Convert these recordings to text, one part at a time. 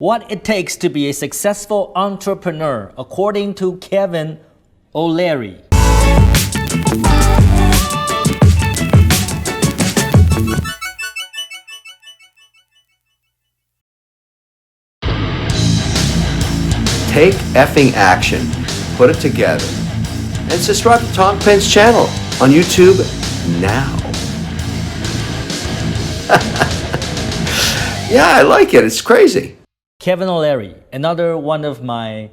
What it takes to be a successful entrepreneur, according to Kevin OLeary. Take effing action, put it together, and subscribe to Tom Peng's channel on YouTube now. Yeah, I like it. It's crazy. Kevin OLeary, another one of my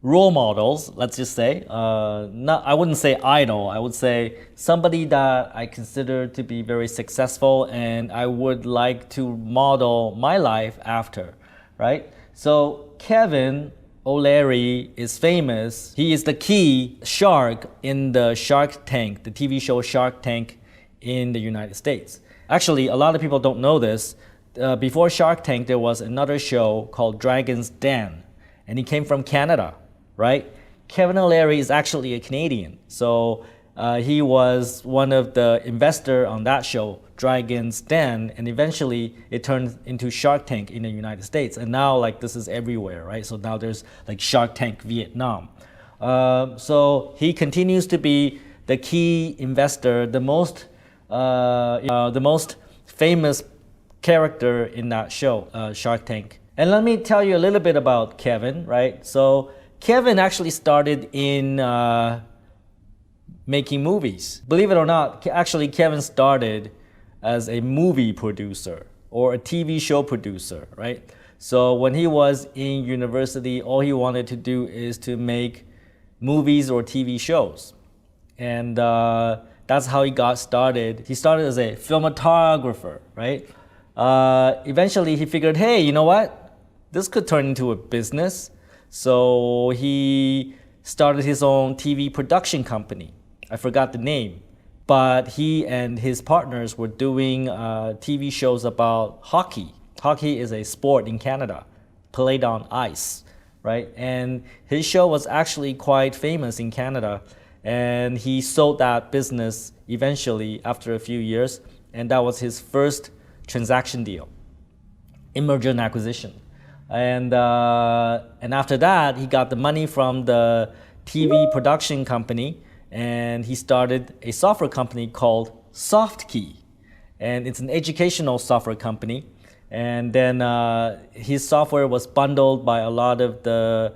role models, let's just say. I wouldn't say idol, I would say somebody that I consider to be very successful and I would like to model my life after, right? So Kevin OLeary is famous. He is the key shark in the Shark Tank, the TV show Shark Tank in the United States. Actually, a lot of people don't know this. Before Shark Tank, there was another show called Dragon's Den, and he came from Canada, right? Kevin OLeary is actually a Canadian, so he was one of the investors on that show, Dragon's Den, and eventually it turned into Shark Tank in the United States, and now like this is everywhere, right? So now there's like Shark Tank Vietnam. So he continues to be the key investor, the most famous character in that show, Shark Tank. And let me tell you a little bit about Kevin, right? So Kevin actually started in making movies. Believe it or not, actually Kevin started as a movie producer or a TV show producer, right? So when he was in university, all he wanted to do is to make movies or TV shows. And that's how he got started. He started as a cinematographer, right? Eventually he figured, hey, you know what? This could turn into a business. So he started his own TV production company. I forgot the name. But he and his partners were doing TV shows about hockey. Hockey is a sport in Canada, played on ice, right? And his show was actually quite famous in Canada. And he sold that business eventually after a few years. And that was his first transaction deal, merger and acquisition. And after that, he got the money from the TV production company and he started a software company called SoftKey. And it's an educational software company. And then his software was bundled by a lot of the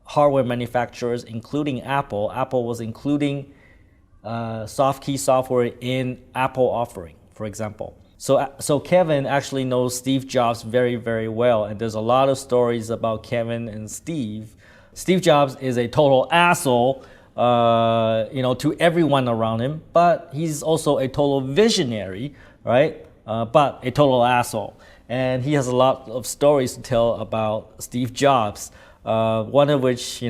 hardware manufacturers, including Apple. Apple was including SoftKey software in Apple offering, for example. So Kevin actually knows Steve Jobs very, very well. And there's a lot of stories about Kevin and Steve. Steve Jobs is a total asshole, to everyone around him, but he's also a total visionary, right? But a total asshole. And he has a lot of stories to tell about Steve Jobs. One of which, he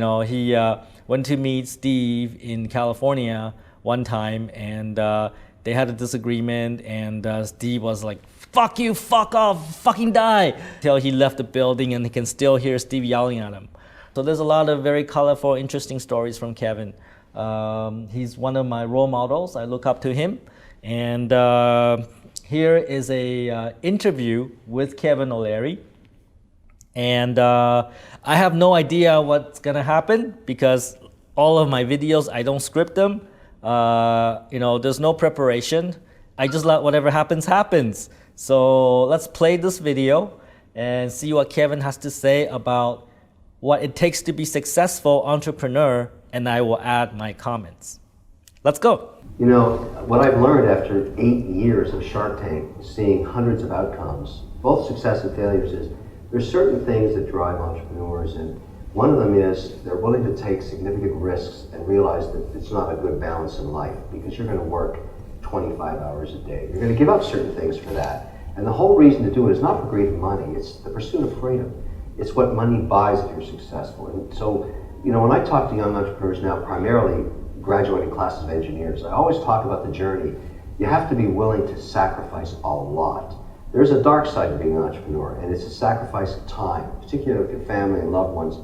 went to meet Steve in California one time, and they had a disagreement, and Steve was like, fuck you, fuck off, fucking die, till he left the building, and he can still hear Steve yelling at him. So there's a lot of very colorful, interesting stories from Kevin. He's one of my role models. I look up to him. And here is a interview with Kevin OLeary. And I have no idea what's gonna happen because all of my videos, I don't script them. There's no preparation. I just let whatever happens, happens. So let's play this video and see what Kevin has to say about what it takes to be successful entrepreneur, and I will add my comments. Let's go. What I've learned after 8 years of Shark Tank, seeing hundreds of outcomes, both success and failures, is there's certain things that drive entrepreneurs, and one of them is they're willing to take significant risks and realize that it's not a good balance in life because you're going to work 25 hours a day. You're going to give up certain things for that. And the whole reason to do it is not for greed of money, it's the pursuit of freedom. It's what money buys if you're successful. And so, when I talk to young entrepreneurs now, primarily graduating classes of engineers, I always talk about the journey. You have to be willing to sacrifice a lot. There's a dark side to being an entrepreneur, and it's a sacrifice of time, particularly with your family and loved ones.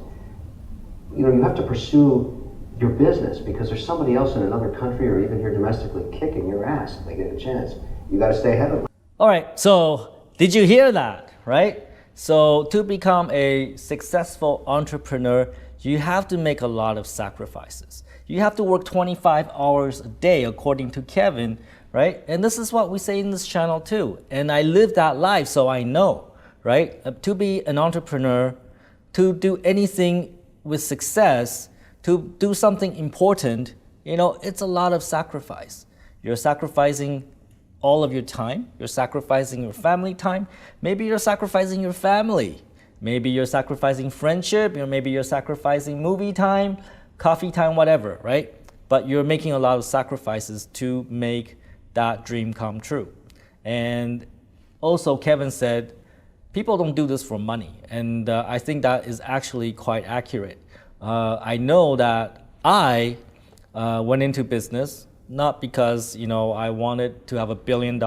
You have to pursue your business because there's somebody else in another country or even here domestically kicking your ass if they get a chance. You got to stay ahead of them. All right, so did you hear that, right? So to become a successful entrepreneur, you have to make a lot of sacrifices. You have to work 25 hours a day, according to Kevin, right? And this is what we say in this channel too. And I live that life, so I know, right? To be an entrepreneur, to do anything with success, to do something important, it's a lot of sacrifice. You're sacrificing all of your time. You're sacrificing your family time. Maybe you're sacrificing your family. Maybe you're sacrificing friendship. Maybe you're sacrificing movie time, coffee time, whatever, right? But you're making a lot of sacrifices to make that dream come true. And also Kevin said, people don't do this for money. And I think that is actually quite accurate. I know that I went into business not because I wanted to have $1 billion.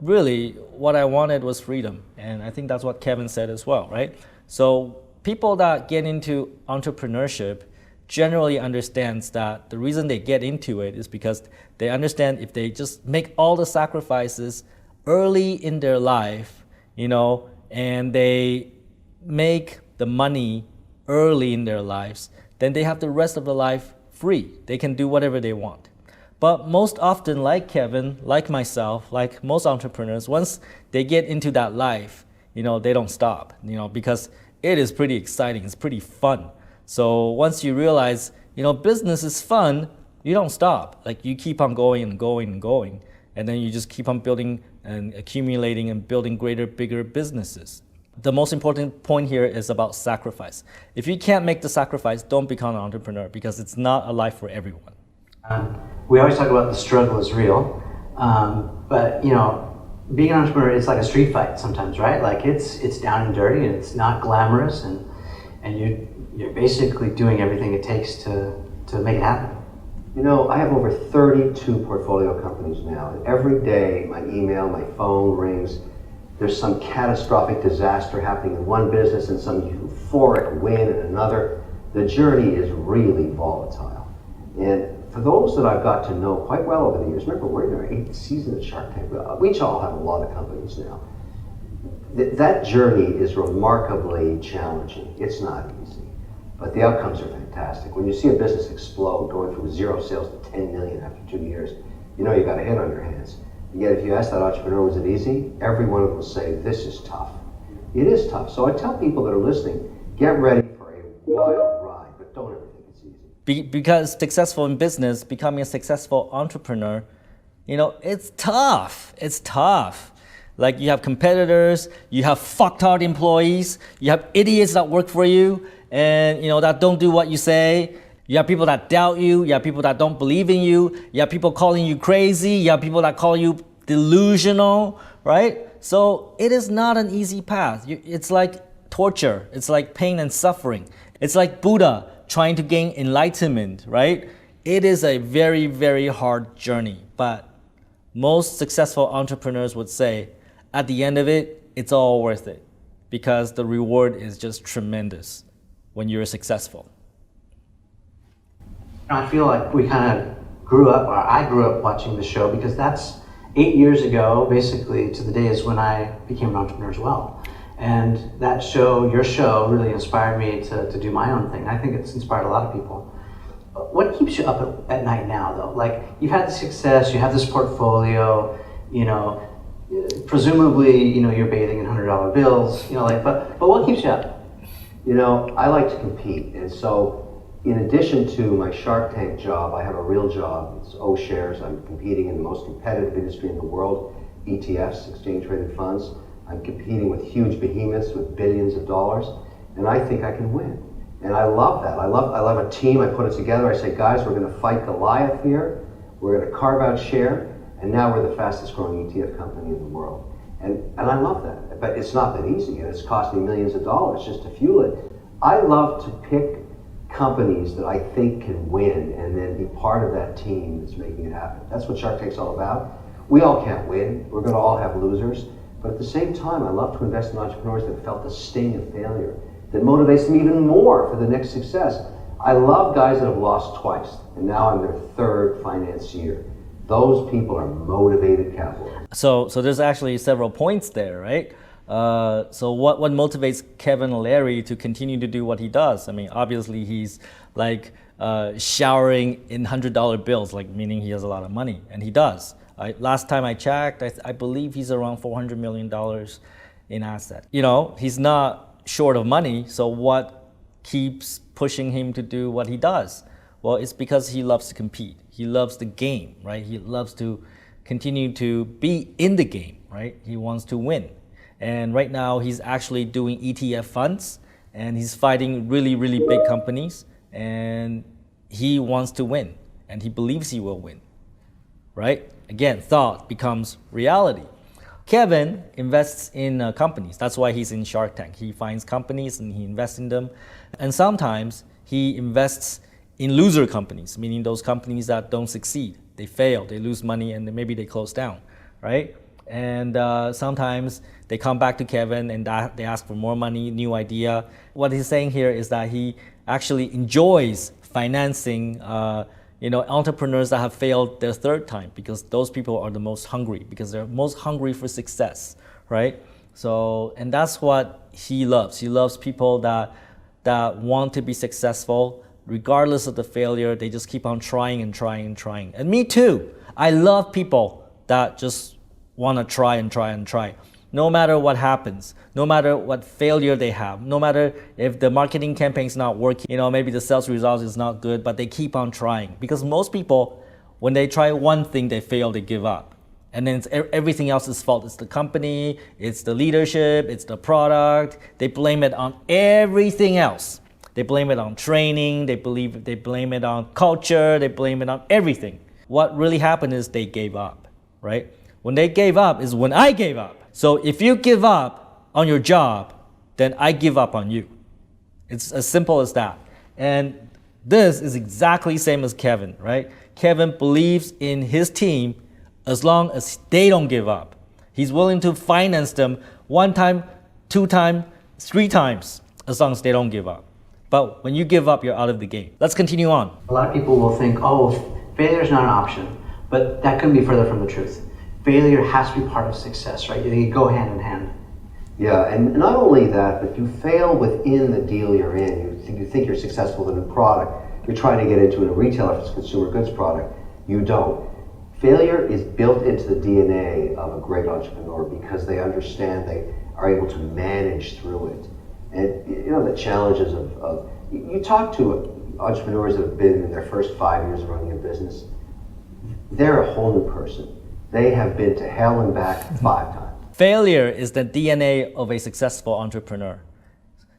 Really, what I wanted was freedom, and I think that's what Kevin said as well, right? So people that get into entrepreneurship generally understands that the reason they get into it is because they understand if they just make all the sacrifices early in their life, and they make the money early in their lives, then they have the rest of the life free. They can do whatever they want. But most often, like Kevin, like myself, like most entrepreneurs, once they get into that life, they don't stop, because it is pretty exciting. It's pretty fun. So once you realize, business is fun, you don't stop. Like you keep on going and going and going. And then you just keep on building and accumulating and building greater, bigger businesses. The most important point here is about sacrifice. If you can't make the sacrifice, don't become an entrepreneur because it's not a life for everyone. We always talk about the struggle is real, but being an entrepreneur is like a street fight sometimes, right? Like it's down and dirty and it's not glamorous, and you're basically doing everything it takes to make it happen. I have over 32 portfolio companies now, and every day my email, my phone rings. There's some catastrophic disaster happening in one business and some euphoric win in another. The journey is really volatile. And for those that I've got to know quite well over the years, remember we're in our 8th season of Shark Tank. We each all have a lot of companies now. That journey is remarkably challenging. It's not easy, but the outcomes are fantastic. When you see a business explode, going from 0 sales to 10 million after 2 years, you got a hit on your hands. Yet if you ask that entrepreneur, was it easy? Every one of them will say, this is tough. It is tough. So I tell people that are listening, get ready for a wild ride, but don't ever think it's easy. Because successful in business, becoming a successful entrepreneur, it's tough. It's tough. Like you have competitors, you have fucked hard employees, you have idiots that work for you and that don't do what you say. You have people that doubt you. You have people that don't believe in you. You have people calling you crazy. You have people that call you delusional, right? So it is not an easy path. It's like torture. It's like pain and suffering. It's like Buddha trying to gain enlightenment, right? It is a very, very hard journey. But most successful entrepreneurs would say, at the end of it, it's all worth it because the reward is just tremendous when you're successful. I feel like we kind of I grew up watching the show because that's 8 years ago, basically to the day is when I became an entrepreneur as well. And that show, your show, really inspired me to do my own thing. I think it's inspired a lot of people. What keeps you up at night now though? Like you've had the success, you have this portfolio, presumably, you're bathing in $100 bills, but what keeps you up? I like to compete, and so in addition to my Shark Tank job, I have a real job. It's O shares. I'm competing in the most competitive industry in the world, ETFs, exchange traded funds. I'm competing with huge behemoths with billions of dollars, and I think I can win. And I love that. I love a team. I put it together. I say, guys, we're going to fight Goliath here. We're going to carve out share, and now we're the fastest growing ETF company in the world. And I love that. But it's not that easy, and it's cost me millions of dollars just to fuel it. I love to pick companies that I think can win and then be part of that team that's making it happen. That's what Shark Tank's all about. We all can't win. We're going to all have losers. But at the same time, I love to invest in entrepreneurs that felt the sting of failure, that motivates them even more for the next success. I love guys that have lost twice, and now I'm their third financier. Those people are motivated capitalists. So there's actually several points there, right? So what motivates Kevin OLeary to continue to do what he does? I mean, obviously he's like showering in $100 bills, like meaning he has a lot of money, and he does. Last time I checked, I believe he's around $400 million in asset. You know, he's not short of money, so what keeps pushing him to do what he does? Well, it's because he loves to compete. He loves the game, right? He loves to continue to be in the game, right? He wants to win. And right now he's actually doing ETF funds, and he's fighting really, really big companies, and he wants to win, and he believes he will win, right? Again, thought becomes reality. Kevin invests in companies. That's why he's in Shark Tank. He finds companies and he invests in them. And sometimes he invests in loser companies, meaning those companies that don't succeed. They fail, they lose money, and then maybe they close down, right? And sometimes they come back to Kevin and they ask for more money, new idea. What he's saying here is that he actually enjoys financing entrepreneurs that have failed their third time, because those people are the most hungry, because they're most hungry for success, right? So, and that's what he loves. He loves people that want to be successful, regardless of the failure. They just keep on trying and trying and trying. And me too. I love people that just want to try and try and try. No matter what happens, no matter what failure they have, no matter if the marketing campaign is not working, maybe the sales results is not good, but they keep on trying. Because most people, when they try one thing, they fail, they give up. And then everything else's fault. It's the company, it's the leadership, it's the product. They blame it on everything else. They blame it on training, they blame it on culture, they blame it on everything. What really happened is they gave up, right? When they gave up is when I gave up. So if you give up on your job, then I give up on you. It's as simple as that. And this is exactly the same as Kevin, right? Kevin believes in his team as long as they don't give up. He's willing to finance them 1 time, 2 times, 3 times, as long as they don't give up. But when you give up, you're out of the game. Let's continue on. A lot of people will think, failure is not an option, but that couldn't be further from the truth. Failure has to be part of success, right? They go hand in hand. Yeah, and not only that, but you fail within the deal you're in. You think you're successful in a product. You're trying to get into a retailer if it's a consumer goods product. You don't. Failure is built into the DNA of a great entrepreneur because they understand they are able to manage through it. And the challenges of you talk to entrepreneurs that have been in their first 5 years of running a business, they're a whole new person. They have been to hell and back 5 times. Failure is the DNA of a successful entrepreneur.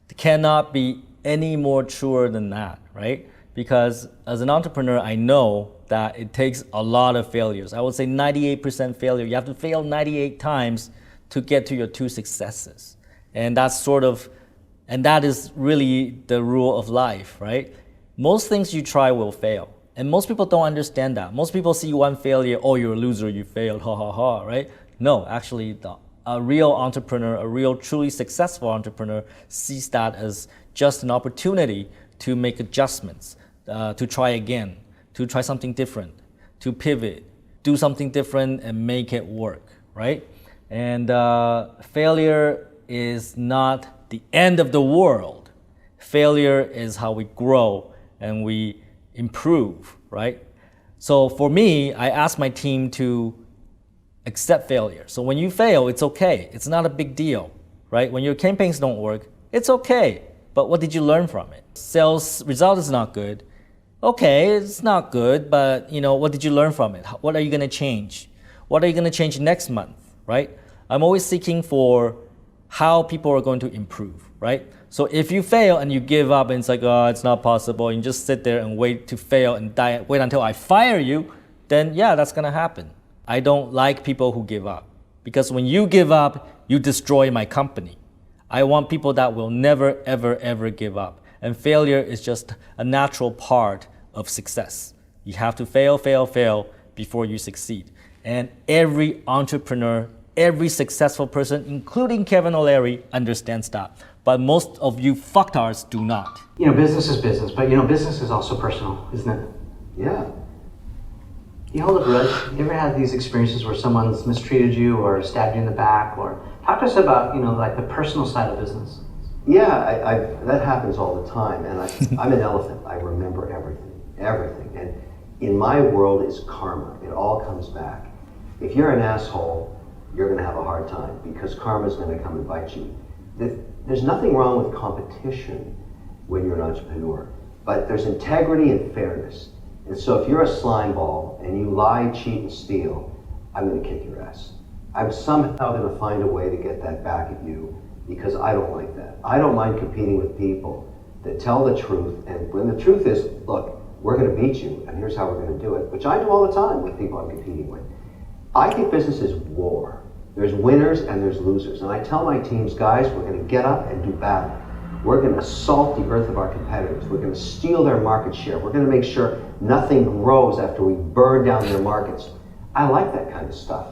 It cannot be any more truer than that, right? Because as an entrepreneur, I know that it takes a lot of failures. I would say 98% failure. You have to fail 98 times to get to your 2 successes. And that is really the rule of life, right? Most things you try will fail. And most people don't understand that. Most people see one failure, you're a loser, you failed, ha ha ha, right? No, actually, a real entrepreneur, a real truly successful entrepreneur sees that as just an opportunity to make adjustments, to try again, to try something different, to pivot, do something different and make it work, right? And failure is not the end of the world. Failure is how we grow and we improve, right? So for me, I ask my team to accept failure. So when you fail, it's okay. It's not a big deal, right? When your campaigns don't work, it's okay. But what did you learn from it? Sales result is not good. Okay, it's not good, but what did you learn from it? What are you going to change? What are you going to change next month, right? I'm always seeking for how people are going to improve, right? So if you fail and you give up and it's like, it's not possible, and you just sit there and wait to fail and die, wait until I fire you, then yeah, that's gonna happen. I don't like people who give up, because when you give up, you destroy my company. I want people that will never, ever, ever give up. And failure is just a natural part of success. You have to fail, fail, fail before you succeed. And every entrepreneur, every successful person, including Kevin OLeary, understands that. But most of you fucktards do not. Business is business, but business is also personal, isn't it? Yeah. Do you hold a grudge? You ever had these experiences where someone's mistreated you or stabbed you in the back? Or talk to us about, like the personal side of business. Yeah, that happens all the time, and I'm an elephant. I remember everything. And in my world, it's karma. It all comes back. If you're an asshole, you're going to have a hard time because karma's going to come and bite you. There's nothing wrong with competition when you're an entrepreneur, but there's integrity and fairness. And so if you're a slime ball and you lie, cheat, and steal, I'm going to kick your ass. I'm somehow going to find a way to get that back at you because I don't like that. I don't mind competing with people that tell the truth, and when the truth is, look, we're going to beat you, and here's how we're going to do it, which I do all the time with people I'm competing with. I think business is war. There's winners and there's losers. And I tell my teams, guys, we're going to get up and do battle. We're going to assault the earth of our competitors. We're going to steal their market share. We're going to make sure nothing grows after we burn down their markets. I like that kind of stuff.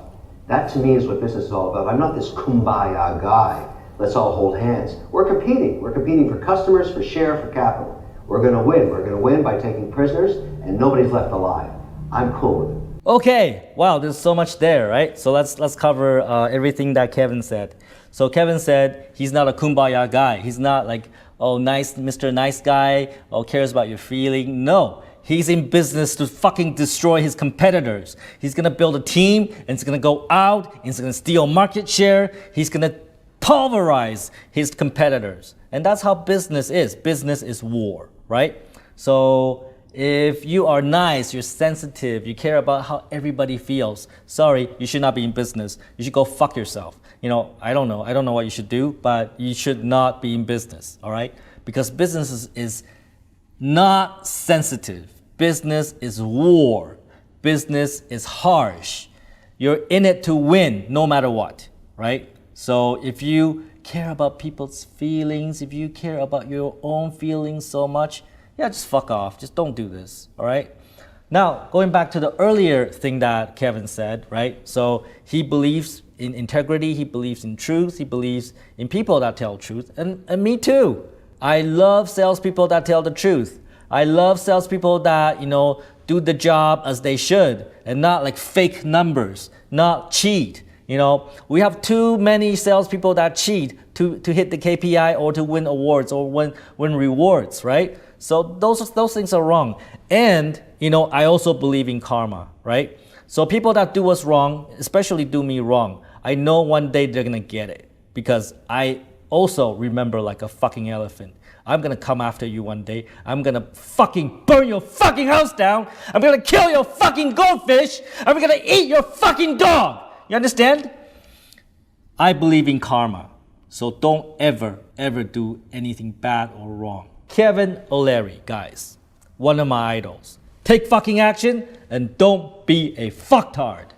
That to me is what business is all about. I'm not this kumbaya guy. Let's all hold hands. We're competing. We're competing for customers, for share, for capital. We're going to win. We're going to win by taking prisoners and nobody's left alive. I'm cool with it. Okay, wow, there's so much there, right? So let's cover everything that Kevin said. So Kevin said he's not a kumbaya guy. He's not like, oh, nice, Mr. Nice Guy, or cares about your feeling. No, he's in business to fucking destroy his competitors. He's gonna build a team, and he's gonna go out, and he's gonna steal market share. He's gonna pulverize his competitors. And that's how business is. Business is war, right? So if you are nice, you're sensitive, you care about how everybody feels, sorry, you should not be in business. You should go fuck yourself. I don't know what you should do, but you should not be in business, all right? Because business is not sensitive. Business is war. Business is harsh. You're in it to win no matter what, right? So if you care about people's feelings, if you care about your own feelings so much, yeah, just fuck off. Just don't do this, all right? Now, going back to the earlier thing that Kevin said, right? So he believes in integrity, he believes in truth, he believes in people that tell truth, and me too. I love salespeople that tell the truth. I love salespeople that, do the job as they should and not like fake numbers, not cheat. We have too many salespeople that cheat to hit the KPI or to win awards or win rewards, right? So those things are wrong. And, I also believe in karma, right? So people that do us wrong, especially do me wrong, I know one day they're gonna get it because I also remember like a fucking elephant. I'm gonna come after you one day. I'm gonna fucking burn your fucking house down. I'm gonna kill your fucking goldfish. I'm gonna eat your fucking dog. You understand? I believe in karma. So don't ever do anything bad or wrong. Kevin OLeary, guys, one of my idols. Take fucking action and don't be a fucktard.